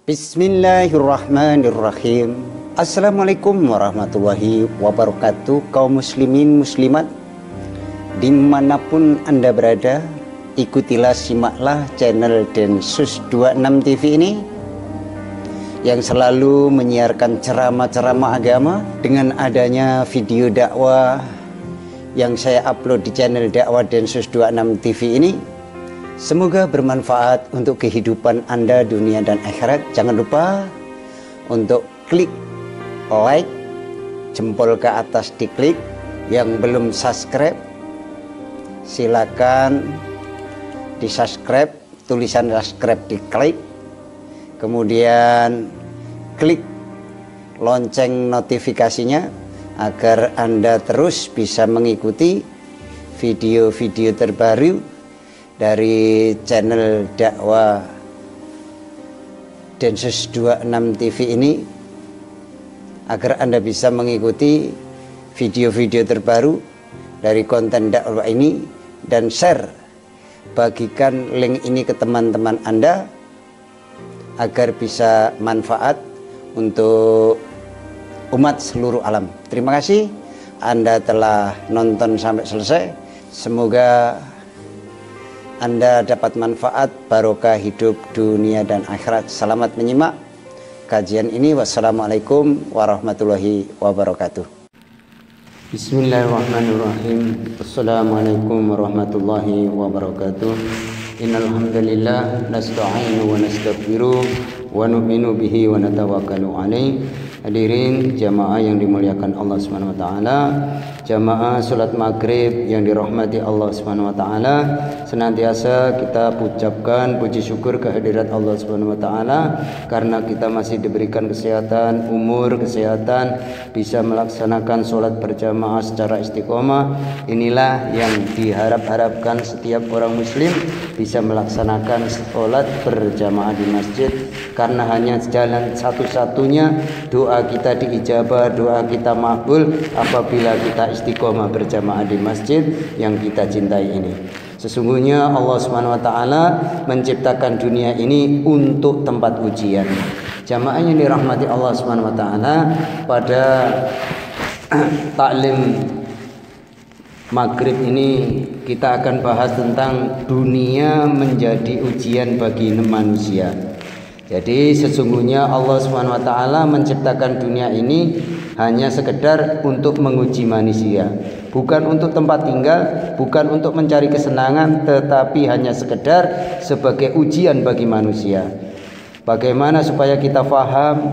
Bismillahirrahmanirrahim. Assalamualaikum warahmatullahi wabarakatuh. Kaum muslimin muslimat dimanapun Anda berada, ikutilah, simaklah channel Densus 26 TV ini yang selalu menyiarkan ceramah-ceramah agama. Dengan adanya video dakwah yang saya upload di channel dakwah Densus 26 TV ini, semoga bermanfaat untuk kehidupan Anda dunia dan akhirat. Jangan lupa untuk klik like, jempol ke atas diklik. Yang belum subscribe, silakan di subscribe, tulisan subscribe diklik, kemudian klik lonceng notifikasinya agar Anda terus bisa mengikuti video-video terbaru dari channel dakwah Densus 26 TV ini, agar Anda bisa mengikuti video-video terbaru dari konten dakwah ini, dan share, bagikan link ini ke teman-teman Anda agar bisa manfaat untuk umat seluruh alam. Terima kasih Anda telah nonton sampai selesai. Semoga Anda dapat manfaat barokah hidup dunia dan akhirat. Selamat menyimak kajian ini. Wassalamualaikum warahmatullahi wabarakatuh. Bismillahirrahmanirrahim. Assalamualaikum warahmatullahi wabarakatuh. Innal hamdalillah nasta'inu wa nastaghfiruh wa nu'minu bihi wa natawakkalu alaih. Hadirin jamaah yang dimuliakan Allah Subhanahu wa taala, jamaah salat maghrib yang dirahmati Allah Subhanahu wa taala, senantiasa kita ucapkan puji syukur kehadirat Allah Subhanahu wa taala karena kita masih diberikan kesehatan, umur, kesehatan, bisa melaksanakan salat berjamaah secara istiqomah. Inilah yang diharap-harapkan setiap orang muslim, bisa melaksanakan salat berjamaah di masjid, karena hanya jalan satu-satunya doa kita diijabah, doa kita makbul apabila kita istiqomah berjamaah di masjid yang kita cintai ini. Sesungguhnya Allah Subhanahu wa taala menciptakan dunia ini untuk tempat ujian. Jamaah yang dirahmati Allah Subhanahu wa taala, pada taklim maghrib ini kita akan bahas tentang dunia menjadi ujian bagi manusia. Jadi sesungguhnya Allah Subhanahu wa taala menciptakan dunia ini hanya sekedar untuk menguji manusia, bukan untuk tempat tinggal, bukan untuk mencari kesenangan, tetapi hanya sekedar sebagai ujian bagi manusia. Bagaimana supaya kita faham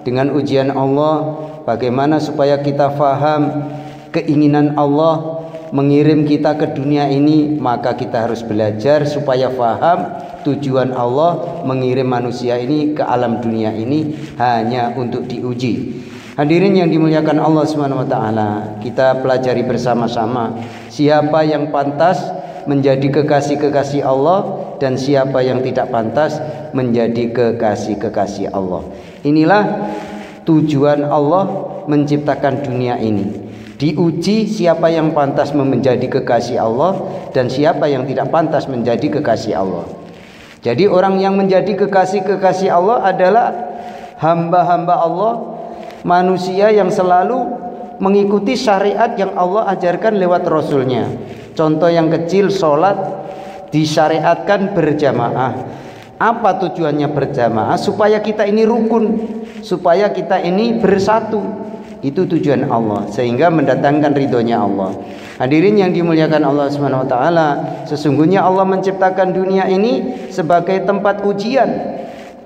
dengan ujian Allah, bagaimana supaya kita faham keinginan Allah mengirim kita ke dunia ini, maka kita harus belajar supaya faham tujuan Allah mengirim manusia ini ke alam dunia ini hanya untuk diuji. Hadirin yang dimuliakan Allah Subhanahu wa taala, kita pelajari bersama-sama siapa yang pantas menjadi kekasih-kekasih Allah dan siapa yang tidak pantas menjadi kekasih-kekasih Allah. Inilah tujuan Allah menciptakan dunia ini. Diuji siapa yang pantas menjadi kekasih Allah dan siapa yang tidak pantas menjadi kekasih Allah. Jadi orang yang menjadi kekasih-kekasih Allah adalah hamba-hamba Allah, manusia yang selalu mengikuti syariat yang Allah ajarkan lewat Rasulnya. Contoh yang kecil, sholat disyariatkan berjamaah. Apa tujuannya berjamaah? Supaya kita ini rukun, supaya kita ini bersatu. Itu tujuan Allah, sehingga mendatangkan ridhonya Allah. Hadirin yang dimuliakan Allah Subhanahu wa taala, sesungguhnya Allah menciptakan dunia ini sebagai tempat ujian,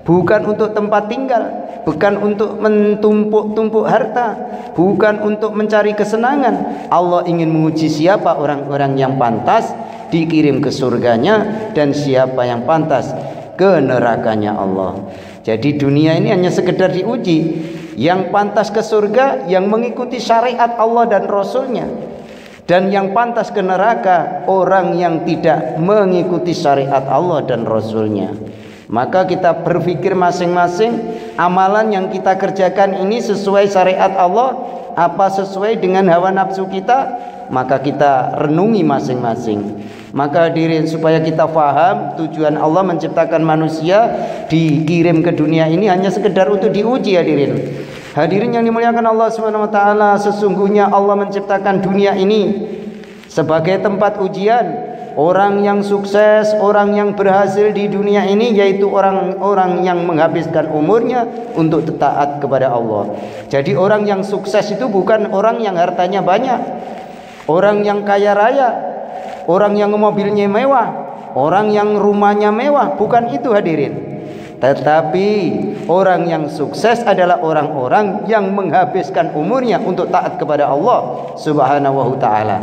bukan untuk tempat tinggal, bukan untuk mentumpuk-tumpuk harta, bukan untuk mencari kesenangan. Allah ingin menguji siapa orang-orang yang pantas dikirim ke surganya dan siapa yang pantas ke nerakanya Allah. Jadi dunia ini hanya sekedar diuji. Yang pantas ke surga yang mengikuti syariat Allah dan Rasulnya, dan yang pantas ke neraka orang yang tidak mengikuti syariat Allah dan Rasulnya. Maka kita berpikir masing-masing, amalan yang kita kerjakan ini sesuai syariat Allah apa sesuai dengan hawa nafsu kita? Maka kita renungi masing-masing. Maka hadirin, supaya kita faham tujuan Allah menciptakan manusia dikirim ke dunia ini hanya sekedar untuk diuji hadirin. Hadirin yang dimuliakan Allah Subhanahu wa taala, sesungguhnya Allah menciptakan dunia ini sebagai tempat ujian. Orang yang sukses, orang yang berhasil di dunia ini yaitu orang-orang yang menghabiskan umurnya untuk taat kepada Allah. Jadi orang yang sukses itu bukan orang yang hartanya banyak, orang yang kaya raya, orang yang mobilnya mewah, orang yang rumahnya mewah, bukan itu hadirin. Tetapi orang yang sukses adalah orang-orang yang menghabiskan umurnya untuk taat kepada Allah Subhanahu wa taala.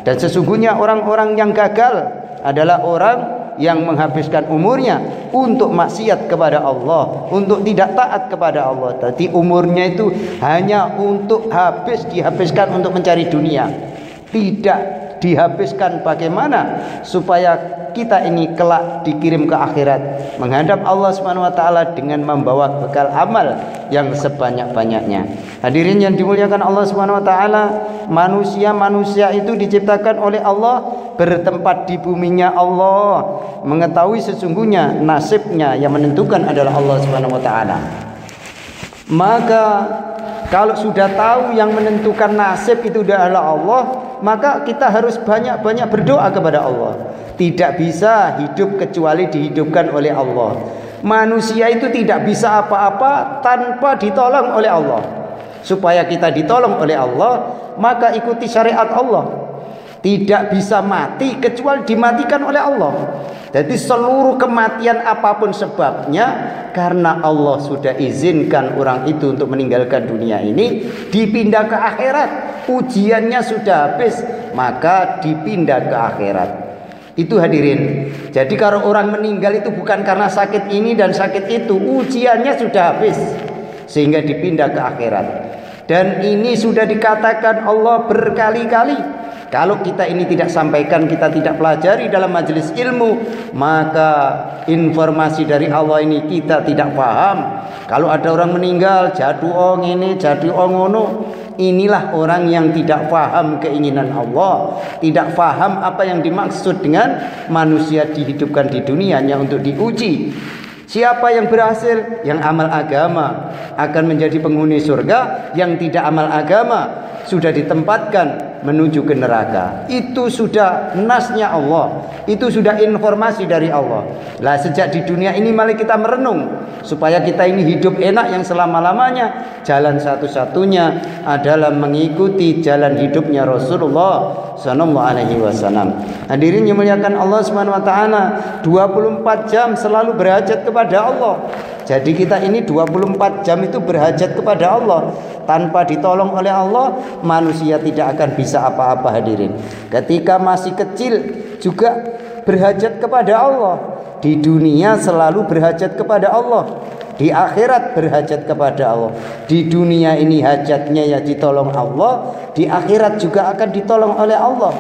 Dan sesungguhnya orang-orang yang gagal adalah orang yang menghabiskan umurnya untuk maksiat kepada Allah, untuk tidak taat kepada Allah. Tapi umurnya itu hanya untuk dihabiskan untuk mencari dunia, tidak dihabiskan bagaimana supaya kita ini kelak dikirim ke akhirat menghadap Allah Subhanahu wa taala dengan membawa bekal amal yang sebanyak-banyaknya. Hadirin yang dimuliakan Allah Subhanahu wa taala, manusia itu diciptakan oleh Allah bertempat di buminya Allah, mengetahui sesungguhnya nasibnya yang menentukan adalah Allah Subhanahu wa taala. Maka kalau sudah tahu yang menentukan nasib itu adalah Allah, maka kita harus banyak-banyak berdoa kepada Allah. Tidak bisa hidup kecuali dihidupkan oleh Allah. Manusia itu tidak bisa apa-apa tanpa ditolong oleh Allah. Supaya kita ditolong oleh Allah, maka ikuti syariat Allah. Tidak bisa mati kecuali dimatikan oleh Allah. Jadi seluruh kematian apapun sebabnya, karena Allah sudah izinkan orang itu untuk meninggalkan dunia ini, dipindah ke akhirat. Ujiannya sudah habis, maka dipindah ke akhirat. Itu hadirin. Jadi kalau orang meninggal itu bukan karena sakit ini dan sakit itu, ujiannya sudah habis sehingga dipindah ke akhirat. Dan ini sudah dikatakan Allah berkali-kali. Kalau kita ini tidak sampaikan, kita tidak pelajari dalam majelis ilmu, maka informasi dari Allah ini kita tidak paham. Kalau ada orang meninggal, jatuh ong ini, jatuh ong ono, inilah orang yang tidak paham keinginan Allah, tidak paham apa yang dimaksud dengan manusia dihidupkan di dunianya untuk diuji. Siapa yang berhasil? Yang amal agama akan menjadi penghuni surga, yang tidak amal agama sudah ditempatkan menuju ke neraka. Itu sudah nasnya Allah, itu sudah informasi dari Allah. Lah sejak di dunia ini mari kita merenung supaya kita ini hidup enak yang selama-lamanya. Jalan satu-satunya adalah mengikuti jalan hidupnya Rasulullah sallallahu alaihi wasallam. Hadirin yang dimuliakan Allah Subhanahu wa taala, 24 jam selalu berhajat kepada Allah. Jadi kita ini 24 jam itu berhajat kepada Allah. Tanpa ditolong oleh Allah, manusia tidak akan bisa apa-apa hadirin. Ketika masih kecil juga berhajat kepada Allah. Di dunia selalu berhajat kepada Allah. Di akhirat berhajat kepada Allah. Di dunia ini hajatnya ya ditolong Allah, di akhirat juga akan ditolong oleh Allah.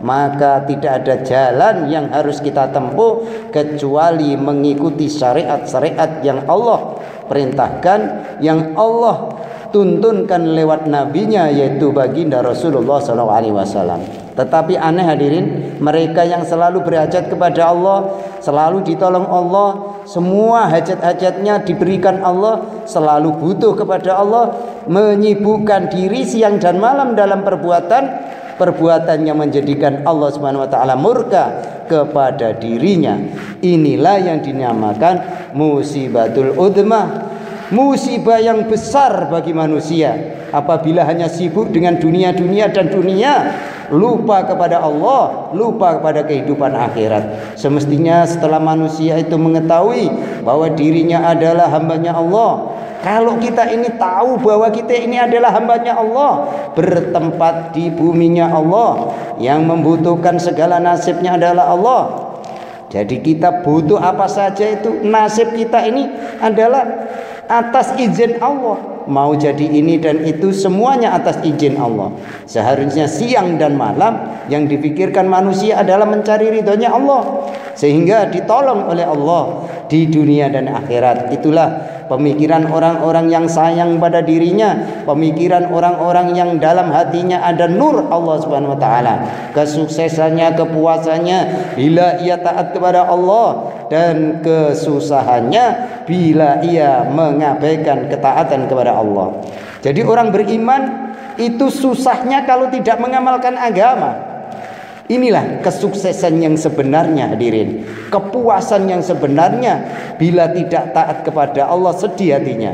Maka tidak ada jalan yang harus kita tempuh kecuali mengikuti syariat-syariat yang Allah perintahkan, yang Allah tuntunkan lewat nabinya, yaitu baginda Rasulullah SAW. Tetapi aneh hadirin, mereka yang selalu berhajat kepada Allah, selalu ditolong Allah, semua hajat-hajatnya diberikan Allah, selalu butuh kepada Allah, menyibukkan diri siang dan malam dalam perbuatan yang menjadikan Allah Subhanahu wa taala murka kepada dirinya. Inilah yang dinamakan musibatul udmah, musibah yang besar bagi manusia apabila hanya sibuk dengan dunia dan dunia, lupa kepada Allah, lupa kepada kehidupan akhirat. Semestinya setelah manusia itu mengetahui bahwa dirinya adalah hambanya Allah, kalau kita ini tahu bahwa kita ini adalah hambanya Allah, bertempat di buminya Allah, yang membutuhkan segala nasibnya adalah Allah. Jadi kita butuh apa saja itu, nasib kita ini adalah atas izin Allah. Mau jadi ini dan itu semuanya atas izin Allah. Seharusnya siang dan malam yang dipikirkan manusia adalah mencari ridhonya Allah, sehingga ditolong oleh Allah, di dunia dan akhirat. Itulah pemikiran orang-orang yang sayang pada dirinya, pemikiran orang-orang yang dalam hatinya ada nur Allah Subhanahu wa taala. Kesuksesannya, kepuasannya bila ia taat kepada Allah, dan kesusahannya bila ia mengabaikan ketaatan kepada Allah. Jadi orang beriman itu susahnya kalau tidak mengamalkan agama. Inilah kesuksesan yang sebenarnya, hadirin. Kepuasan yang sebenarnya bila tidak taat kepada Allah, sedih hatinya.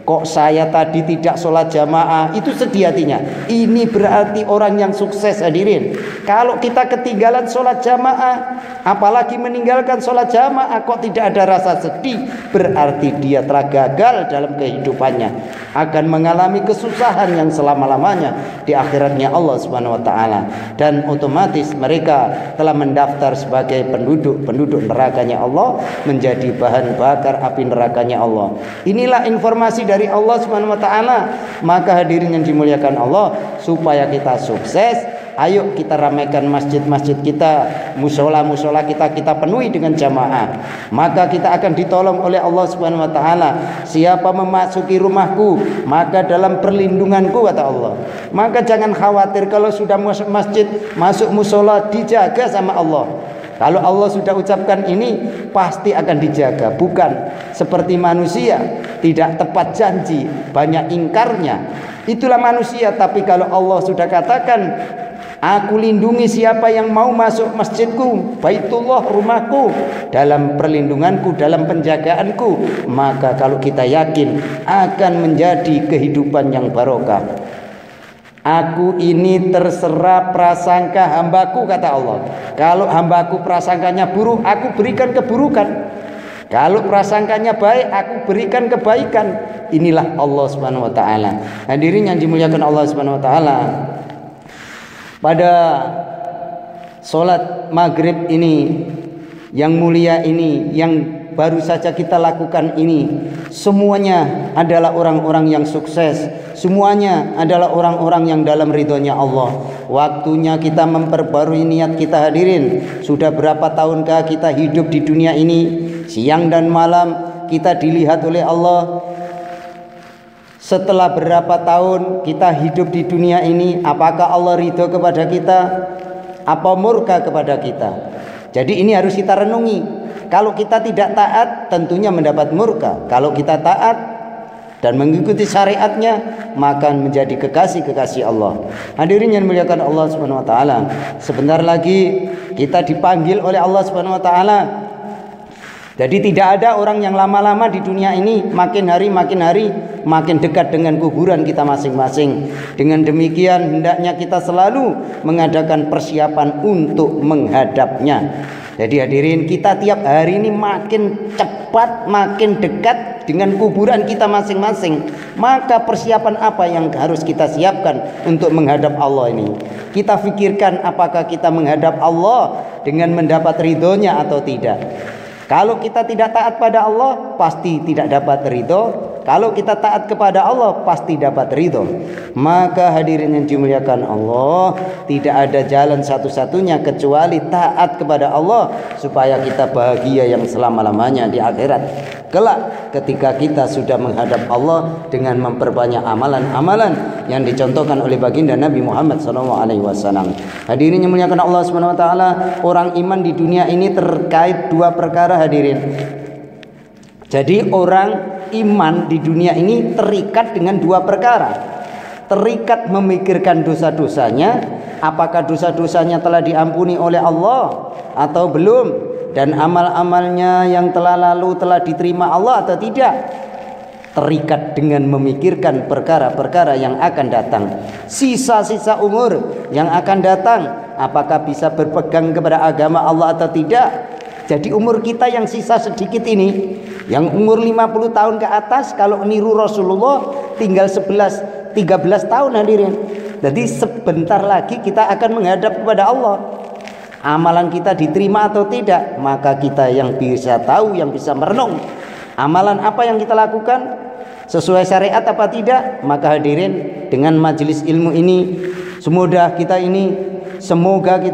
Kok saya tadi tidak sholat jamaah, itu sedih hatinya. Ini berarti orang yang sukses, hadirin. Kalau kita ketinggalan sholat jamaah, apalagi meninggalkan sholat jamaah, kok tidak ada rasa sedih, berarti dia telah gagal dalam kehidupannya, akan mengalami kesusahan yang selama-lamanya di akhiratnya Allah Subhanahu wa taala. Dan otomatis mereka telah mendaftar sebagai penduduk nerakanya Allah, menjadi bahan bakar api nerakanya Allah. Inilah informasi dari Allah Subhanahu wa taala. Maka hadirin yang dimuliakan Allah, supaya kita sukses, ayo kita ramaikan masjid-masjid kita, musola-musola kita penuhi dengan jamaah. Maka kita akan ditolong oleh Allah Subhanahu wa taala. Siapa memasuki rumahku, maka dalam perlindunganku, kata Allah. Maka jangan khawatir kalau sudah masuk masjid, masuk musola, dijaga sama Allah. Kalau Allah sudah ucapkan ini, pasti akan dijaga. Bukan seperti manusia, tidak tepat janji, banyak ingkarnya. Itulah manusia. Tapi kalau Allah sudah katakan, aku lindungi siapa yang mau masuk masjidku, Baitullah, rumahku, dalam perlindunganku, dalam penjagaanku, maka kalau kita yakin akan menjadi kehidupan yang barokah. Aku ini terserah prasangka hambaku, kata Allah. Kalau hambaku prasangkanya buruk, aku berikan keburukan. Kalau prasangkanya baik, aku berikan kebaikan. Inilah Allah Subhanahu wa taala. Hadirin yang dimuliakan Allah Subhanahu wa taala, pada sholat maghrib ini yang mulia ini, yang baru saja kita lakukan ini, semuanya adalah orang-orang yang sukses, semuanya adalah orang-orang yang dalam ridhonya Allah. Waktunya kita memperbarui niat kita, hadirin. Sudah berapa tahunkah kita hidup di dunia ini? Siang dan malam kita dilihat oleh Allah. Setelah berapa tahun kita hidup di dunia ini, apakah Allah ridho kepada kita? Apa murka kepada kita? Jadi ini harus kita renungi. Kalau kita tidak taat, tentunya mendapat murka. Kalau kita taat dan mengikuti syariatnya, maka menjadi kekasih-kekasih Allah. Hadirin yang dimuliakan Allah Subhanahu wa taala, sebentar lagi kita dipanggil oleh Allah Subhanahu wa taala. Jadi tidak ada orang yang lama-lama di dunia ini, makin hari makin dekat dengan kuburan kita masing-masing. Dengan demikian hendaknya kita selalu mengadakan persiapan untuk menghadapnya. Jadi hadirin, kita tiap hari ini makin cepat, makin dekat dengan kuburan kita masing-masing. Maka persiapan apa yang harus kita siapkan untuk menghadap Allah ini? Kita pikirkan apakah kita menghadap Allah dengan mendapat ridhonya atau tidak. Kalau kita tidak taat pada Allah, pasti tidak dapat ridho. Kalau kita taat kepada Allah, pasti dapat ridho. Maka hadirin yang dimuliakan Allah, tidak ada jalan satu-satunya kecuali taat kepada Allah, supaya kita bahagia yang selama-lamanya di akhirat. Kelak ketika kita sudah menghadap Allah dengan memperbanyak amalan-amalan yang dicontohkan oleh baginda Nabi Muhammad SAW. Hadirin yang dimuliakan Allah Subhanahu wa taala, orang iman di dunia ini terkait dua perkara, hadirin. Jadi orang iman di dunia ini terikat dengan dua perkara. Terikat memikirkan dosa-dosanya, apakah dosa-dosanya telah diampuni oleh Allah atau belum, dan amal-amalnya yang telah lalu telah diterima Allah atau tidak. Terikat dengan memikirkan perkara-perkara yang akan datang, sisa-sisa umur yang akan datang, apakah bisa berpegang kepada agama Allah atau tidak. Jadi umur kita yang sisa sedikit ini, yang umur 50 tahun ke atas, kalau niru Rasulullah tinggal 11-13 tahun, hadirin. Jadi sebentar lagi kita akan menghadap kepada Allah. Amalan kita diterima atau tidak, maka kita yang bisa tahu, yang bisa merenung amalan apa yang kita lakukan, sesuai syariat apa tidak. Maka hadirin, dengan majelis ilmu ini, semoga kita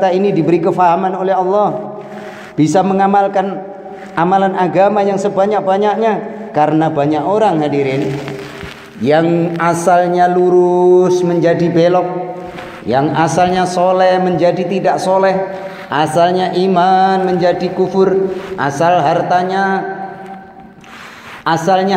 ini diberi kefahaman oleh Allah, bisa mengamalkan amalan agama yang sebanyak-banyaknya. Karena banyak orang hadirin yang asalnya lurus menjadi belok, yang asalnya soleh menjadi tidak soleh, asalnya iman menjadi kufur, asalnya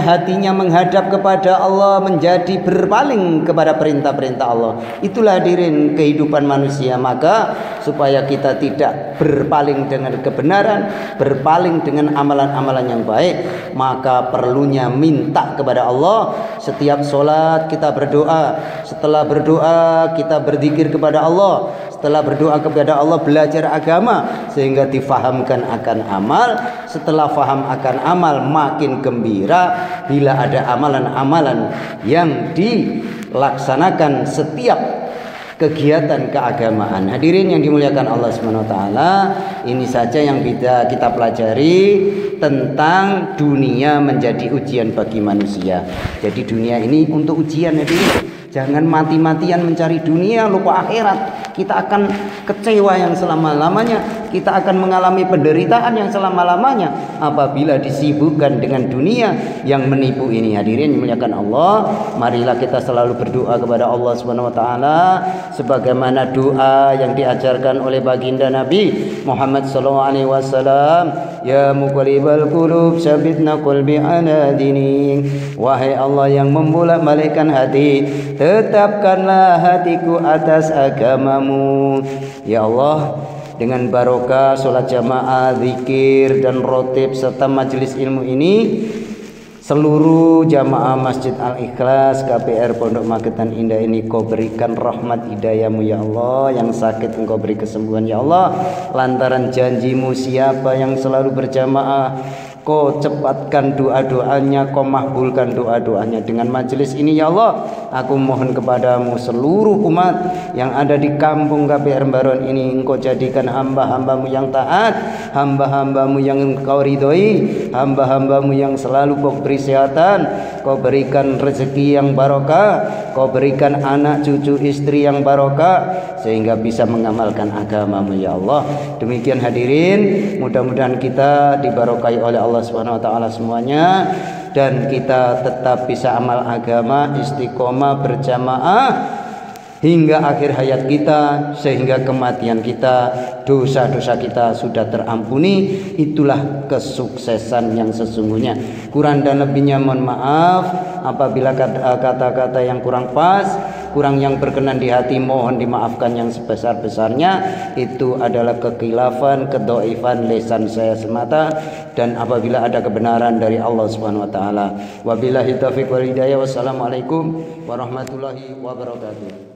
hatinya menghadap kepada Allah menjadi berpaling kepada perintah-perintah Allah. Itulah hadirin kehidupan manusia. Maka supaya kita tidak berpaling dengan kebenaran, berpaling dengan amalan-amalan yang baik, maka perlunya minta kepada Allah. Setiap sholat kita berdoa, setelah berdoa kita berzikir kepada Allah, setelah berdoa kepada Allah belajar agama sehingga difahamkan akan amal. Setelah faham akan amal makin gembira bila ada amalan-amalan yang dilaksanakan setiap kegiatan keagamaan. Hadirin yang dimuliakan Allah Subhanahu wa taala, ini saja yang kita pelajari tentang dunia menjadi ujian bagi manusia. Jadi dunia ini untuk ujian hadirin. Jangan mati-matian mencari dunia lupa akhirat. Kita akan kecewa yang selama-lamanya, kita akan mengalami penderitaan yang selama-lamanya apabila disibukkan dengan dunia yang menipu ini. Hadirin dimuliakan Allah, marilah kita selalu berdoa kepada Allah Subhanahu wa taala sebagaimana doa yang diajarkan oleh baginda Nabi Muhammad sallallahu alaihi wasallam. Ya muqallibal qulub sabitna qalbi ala dinik. Wahai Allah yang membolak-balikkan hati, tetapkanlah hatiku atas agamamu. Ya Allah, dengan barokah sholat jamaah, zikir dan rotib serta majelis ilmu ini, seluruh jamaah Masjid Al-Ikhlas KPR Pondok Magetan Indah ini Kau berikan rahmat hidayahmu ya Allah. Yang sakit Engkau beri kesembuhan ya Allah. Lantaran janjimu siapa yang selalu berjamaah, Kau cepatkan doa-doanya, Kau makbulkan doa-doanya. Dengan majelis ini ya Allah, aku mohon kepadamu seluruh umat yang ada di kampung KPR Baron ini Engkau jadikan hamba-hambamu yang taat, hamba-hambamu yang Engkau ridhoi, hamba-hambamu yang selalu Kau beri kesehatan, Kau berikan rezeki yang barokah, Kau berikan anak cucu istri yang barokah sehingga bisa mengamalkan agamamu ya Allah. Demikian hadirin, mudah-mudahan kita dibarokai oleh Allah Subhanahu wa taala semuanya dan kita tetap bisa amal agama, istiqomah berjamaah hingga akhir hayat kita, sehingga kematian kita, dosa-dosa kita sudah terampuni. Itulah kesuksesan yang sesungguhnya. Kurang dan lebihnya mohon maaf apabila kata-kata yang kurang pas, kurang yang berkenan di hati, mohon dimaafkan yang sebesar-besarnya. Itu adalah kekhilafan, kedhaifan lisan saya semata, dan apabila ada kebenaran dari Allah Subhanahu wa taala. Wabillahi taufiq wal hidayah. Wassalamualaikum warahmatullahi wabarakatuh.